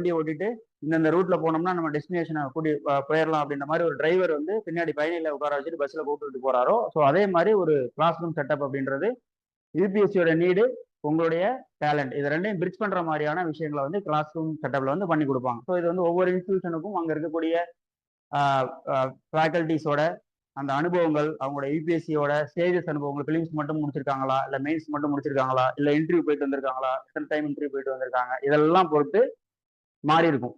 வண்டியை ஓட்டிட்டு இந்த ரூட்ல போனோம்னா நம்ம டெஸ்டினேஷனை கூட்டி போயிடலாம் அப்படின்ற மாதிரி ஒரு டிரைவர் வந்து பின்னாடி பயணியில உட்கார வச்சுட்டு பஸ்ல கூப்பிட்டு போறாரோ, ஸோ அதே மாதிரி ஒரு கிளாஸ் ரூம் செட்டப் அப்படின்றது யூபிஎஸ்சியோட நீடு, உங்களுடைய டேலண்ட், இது ரெண்டையும் பிரிட்ஜ் பண்ற மாதிரியான விஷயங்களை வந்து கிளாஸ் ரூம் செட்டப்ல வந்து பண்ணி கொடுப்பாங்க. ஸோ இது வந்து ஒவ்வொரு இன்ஸ்டிடியூஷனுக்கும் அங்க இருக்கக்கூடிய ஃபேக்கல்டிஸோட அந்த அனுபவங்கள், அவங்களோட யூபிஎஸ்சியோட ஸ்டேஜஸ் அனுபவங்கள், பிலிம்ஸ் மட்டும் முடிச்சிருக்காங்களா, இல்ல மெயின்ஸ் மட்டும் முடிச்சிருக்காங்களா, இல்ல இன்டர்வியூ போயிட்டு வந்திருக்காங்களா, எத்தனை டைம் இன்டர்வியூ போயிட்டு வந்திருக்காங்க, இதெல்லாம் பொறுத்து மாறி இருக்கும்.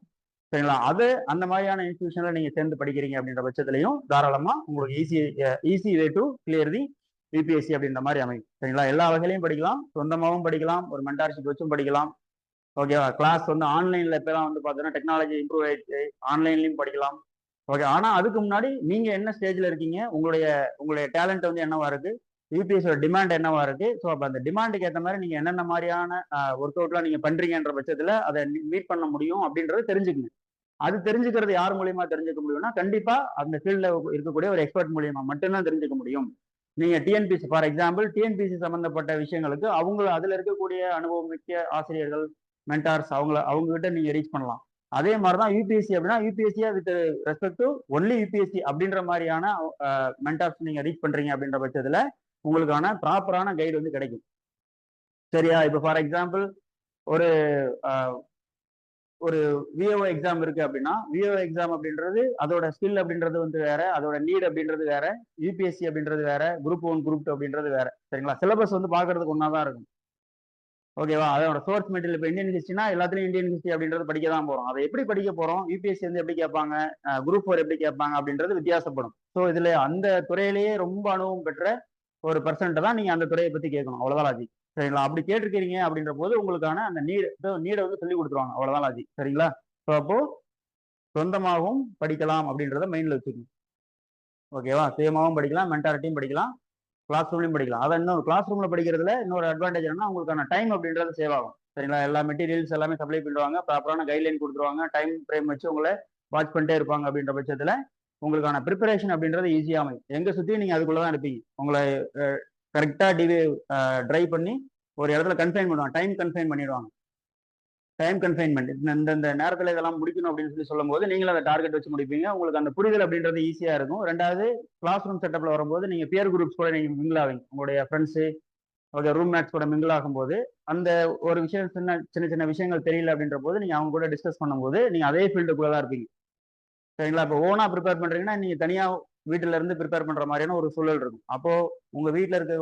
சரிங்களா? அது அந்த மாதிரியான இன்ஸ்டிடியூஷன்ல நீங்க சேர்ந்து படிக்கிறீங்க அப்படின்ற பட்சத்திலையும் தாராளமா உங்களுக்கு easy way to clear the UPSC அப்படின்ற மாதிரி அமையும். சரிங்களா? எல்லா வகையிலையும் படிக்கலாம், சொந்தமாகவும் படிக்கலாம், ஒரு மென்டார்ஷிப் வச்சும் படிக்கலாம். ஓகேவா? கிளாஸ் வந்து ஆன்லைன்ல இப்பெல்லாம் வந்து பார்த்தீங்கன்னா டெக்னாலஜி இம்ப்ரூவ் ஆயிடுச்சு, ஆன்லைன்லயும் படிக்கலாம். ஓகே. ஆனா அதுக்கு முன்னாடி நீங்க என்ன ஸ்டேஜ்ல இருக்கீங்க, உங்களுடைய டேலண்ட் வந்து என்னவா இருக்கு, யூபிஎஸ்சியோட டிமாண்ட் என்னவா இருக்கு, ஸோ அப்போ அந்த டிமாண்டுக்கு ஏற்ற மாதிரி நீங்க என்னென்ன மாதிரியான ஒர்க் அவுட்லாம் நீங்க பண்றீங்கன்ற பட்சத்துல அதை மீட் பண்ண முடியும் அப்படின்றது தெரிஞ்சுக்கணும். அது தெரிஞ்சுக்கிறது யார் மூலியமா தெரிஞ்சுக்க முடியும்னா, கண்டிப்பா அந்த ஃபீல்ட்ல இருக்கக்கூடிய ஒரு எக்ஸ்பர்ட் மூலியமா மட்டும்தான் தெரிஞ்சுக்க முடியும். நீங்க டிஎன்பிசி ஃபார் எக்ஸாம்பிள், டிஎன்பிசி சம்பந்தப்பட்ட விஷயங்களுக்கு அதுல இருக்கக்கூடிய அனுபவம் மிக்க ஆசிரியர்கள், மென்டார்ஸ், அவங்க கிட்ட நீங்க ரீச் பண்ணலாம். அதே மாதிரிதான் யூபிஎஸ்சி அப்படின்னா யூபிஎஸ்சியா with respect to only UPSC அப்படின்ற மாதிரியான மென்டார்ஸ் நீங்க ரீச் பண்றீங்க அப்படின்ற பட்சத்துல உங்களுக்கான ப்ராப்பரான கைடு வந்து கிடைக்கும். சரியா? இப்போ ஃபார் எக்ஸாம்பிள் ஒரு ஒரு விஓ எக்ஸாம் இருக்கு அப்படின்னா, விஓ எக்ஸாம் அப்படின்றது அதோட ஸ்கில் அப்படின்றது வந்து வேற, அதோட நீட் அப்படின்றது வேற, யூபிஎஸ்சி அப்படின்றது வேற, குரூப் 1 குரூப் 2 அப்படின்றது வேற. சரிங்களா? சிலபஸ் வந்து பாக்குறதுக்கு ஒன்னாதான் இருக்கும். ஓகேவா? அதோட சோர்ஸ் மெட்டீரியல் இப்போ இந்தியன் ஹிஸ்ட்ரினா எல்லாத்துலயும் இந்தியன் ஹிஸ்ட்ரி அப்படின்றது படிக்க தான் போறோம். அதை எப்படி படிக்க போறோம், யூபிஎஸ்சி வந்து எப்படி கேட்பாங்க, குரூப் 4 எப்படி கேட்பாங்க அப்படின்றது வித்தியாசப்படும். ஸோ இதுல அந்த துறையிலேயே ரொம்ப அனுபவம் பெற்ற ஒரு பர்சன்ட் தான் நீங்க அந்த துறையை பத்தி கேட்கணும். அவ்வளவுதான் லாஜிக். சரிங்களா? அப்படி கேட்டிருக்கீங்க அப்படின்ற போது உங்களுக்கான அந்த நீடை வந்து சொல்லி கொடுத்துருவாங்க. அவ்வளவுதான் லாஜிக். சரிங்களா? ஸோ அப்போ சொந்தமாகவும் படிக்கலாம் அப்படின்றத மைண்ட்ல வச்சுக்கணும். ஓகேவா? சுயமாகவும் படிக்கலாம், மென்டாரிட்டியும் படிக்கலாம், கிளாஸ் ரூம்லையும் படிக்கலாம். அதை இன்னொரு கிளாஸ் ரூம்ல படிக்கிறதுல இன்னொரு அட்வான்டேஜ் என்னன்னா உங்களுக்கான டைம் அப்படின்றது சேவ் ஆகும். சரிங்களா? எல்லா மெட்டீரியல்ஸ் எல்லாமே சப்ளை பண்ணுவாங்க, ப்ராப்பரான கைட்லைன் கொடுத்துருவாங்க, டைம் ஃப்ரேம் வச்சு உங்களை வாட்ச் பண்ணிட்டே இருப்பாங்க. அப்படின்ற பட்சத்துல உங்களுக்கான ப்ரிப்பரேஷன் அப்படின்றது ஈஸியாக அமையும். எங்க சுற்றியும் நீங்க அதுக்குள்ளதான் இருப்பீங்க. உங்களை கரெக்டா டிரைவ் பண்ணி ஒரு இடத்துல கன்ஃபைன் பண்ணுவாங்க, டைம் கன்ஃபைன் பண்ணிடுவாங்க. டைம் கன்ஃபைன்மெண்ட், இந்த நேரத்தில் இதெல்லாம் முடிக்கணும் அப்படின்னு சொல்லும் போது நீங்களும் அந்த டார்கெட் வச்சு முடிப்பீங்க. உங்களுக்கு அந்த புரிதல் அப்படின்றது ஈஸியா இருக்கும். ரெண்டாவது, கிளாஸ் ரூம் செட்டப்ல வரும்போது நீங்க பியர் குரூப்ஸ் கூட நீங்க மிங்கிள் ஆவீங்க. உங்களுடைய ஃப்ரெண்ட்ஸு, ஓகே, ரூம் மேட்ஸ் கூட மிங்கிள் ஆகும்போது அந்த ஒரு விஷயம் சின்ன சின்ன விஷயங்கள் தெரியல அப்படின்ற போது நீங்க அவங்க கூட டிஸ்கஸ் பண்ணும்போது நீங்க அதே ஃபீல்டுக்குள்ள தான் இருப்பீங்க. சரிங்களா? இப்போ ஓனா ப்ரிப்பேர் பண்றீங்கன்னா நீங்க தனியா வீட்டுல இருந்து ப்ரிப்பேர் பண்ற மாதிரியான ஒரு சூழல் இருக்கும். அப்போ உங்க வீட்டுல இருக்க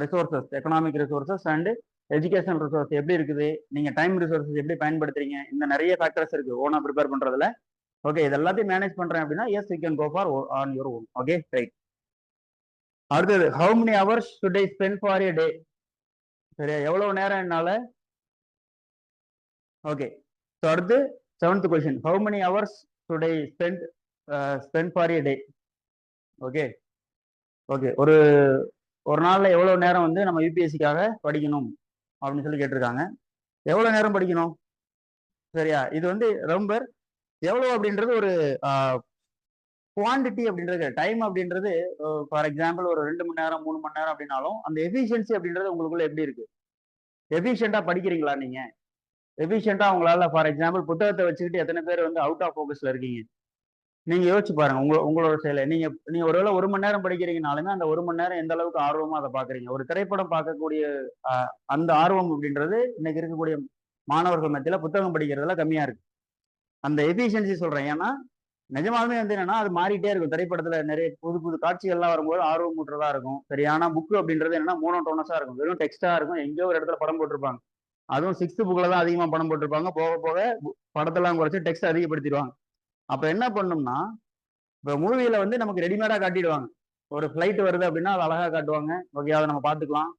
resources, economic resources and educational resource எப்படி இருக்குது, நீங்க டைம் ரிசோர்சஸ் எப்படி பயன்படுத்துறீங்க, இந்த நிறைய ஃபேக்டர்ஸ் இருக்கு ஓனா ப்ரிப்பேர் பண்றதுல. ஓகே, இது எல்லாத்தையும் மேனேஜ் பண்றேன் அப்படின்னா yes you can go for on your own. Okay, right. அடுத்தது, how many hours should I spend for a day? சரியா? எவ்வளவு நேரம் என்னால. ஓகே, ஸோ அடுத்து 7th question, how many hours should I spend for a day? Okay okay, ஒரு நாள்ல எவ்வளவு நேரம் வந்து நம்ம யூபிஎஸ்சிக்காக படிக்கணும் அப்படின்னு சொல்லி கேட்டிருக்காங்க. எவ்வளவு நேரம் படிக்கணும்? சரியா? இது வந்து ரொம்ப எவ்வளவு அப்படின்றது ஒரு குவான்டிட்டி அப்படின்றது, டைம் அப்படின்றது ஃபார் எக்ஸாம்பிள் ஒரு 2 மணி நேரம் 3 மணி நேரம் அப்படின்னாலும் அந்த எஃபிஷியன்சி அப்படின்றது உங்களுக்குள்ள எப்படி இருக்கு? எஃபிஷியண்டா படிக்கிறீங்களா? நீங்க எஃபிஷியண்டா உங்களால ஃபார் எக்ஸாம்பிள் புத்தகத்தை வச்சுக்கிட்டு எத்தனை பேர் வந்து அவுட் ஆஃப் ஃபோக்கஸ்ல இருக்கீங்க? நீங்க யோசிச்சு பாருங்க. உங்களோட செயலை நீங்க ஒருவேளை 1 மணி நேரம் படிக்கிறீங்கனாலுமே அந்த 1 மணி நேரம் எந்த அளவுக்கு ஆர்வமா அதை பாக்குறீங்க? ஒரு திரைப்படம் பார்க்கக்கூடிய அந்த ஆர்வம் அப்படின்றது இன்னைக்கு இருக்கக்கூடிய மாணவர்கள் மத்தியில புத்தகம் படிக்கிறதுல கம்மியா இருக்கு. அந்த எஃபிஷியன்சி சொல்றேன். ஏன்னா நிஜமாலுமே வந்து என்னன்னா அது மாறிட்டே இருக்கும். திரைப்படத்துல நிறைய புது புது காட்சிகள்லாம் வரும்போது ஆர்வம் ஊட்டுறதா இருக்கும். சரியான புக் அப்படின்றது என்னன்னா மோனோடோனஸா இருக்கும், வெறும் டெக்ஸ்டா இருக்கும், எங்கேயோ ஒரு இடத்துல படம் போட்டிருப்பாங்க. அதுவும் 6th புக்ல தான் அதிகமா படம் போட்டிருப்பாங்க. போக போக படத்தெல்லாம் குறைச்சு டெக்ஸ்ட் அதிகப்படுத்திடுவாங்க. அப்ப என்ன பண்ணணும்னா, இப்போ மூவியில வந்து நமக்கு ரெடிமேடா காட்டிடுவாங்க. ஒரு ஃபிளைட் வருது அப்படின்னா அதை அழகா காட்டுவாங்க. ஓகே, அதை நம்ம பார்த்துக்கலாம்,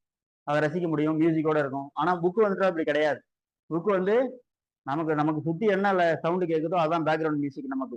அதை ரசிக்க முடியும், மியூசிக்கோட இருக்கும். ஆனா புக் வந்துட்டு அப்படி கிடையாது. புக் வந்து நமக்கு சுத்தி என்ன சவுண்டு கேட்குதோ அதான் பேக்ரவுண்ட் மியூசிக் நமக்கு.